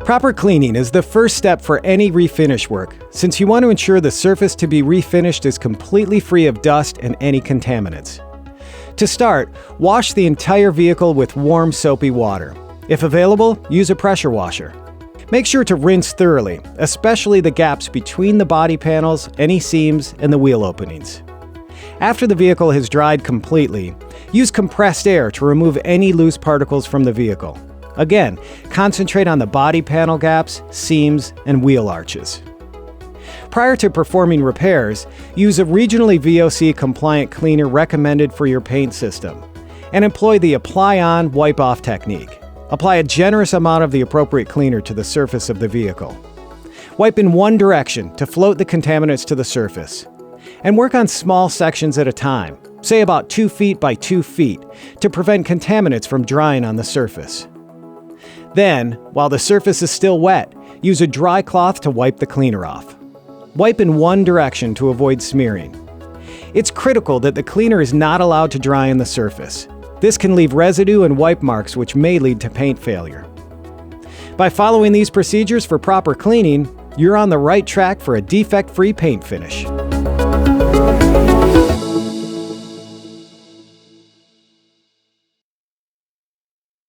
Proper cleaning is the first step for any refinish work, since you want to ensure the surface to be refinished is completely free of dust and any contaminants. To start, wash the entire vehicle with warm, soapy water. If available, use a pressure washer. Make sure to rinse thoroughly, especially the gaps between the body panels, any seams, and the wheel openings. After the vehicle has dried completely, use compressed air to remove any loose particles from the vehicle. Again, concentrate on the body panel gaps, seams, and wheel arches. Prior to performing repairs, use a regionally VOC-compliant cleaner recommended for your paint system, and employ the apply-on, wipe-off technique. Apply a generous amount of the appropriate cleaner to the surface of the vehicle. Wipe in one direction to float the contaminants to the surface. And work on small sections at a time, say about 2 feet by 2 feet, to prevent contaminants from drying on the surface. Then, while the surface is still wet, use a dry cloth to wipe the cleaner off. Wipe in one direction to avoid smearing. It's critical that the cleaner is not allowed to dry on the surface. This can leave residue and wipe marks which may lead to paint failure. By following these procedures for proper cleaning, you're on the right track for a defect-free paint finish.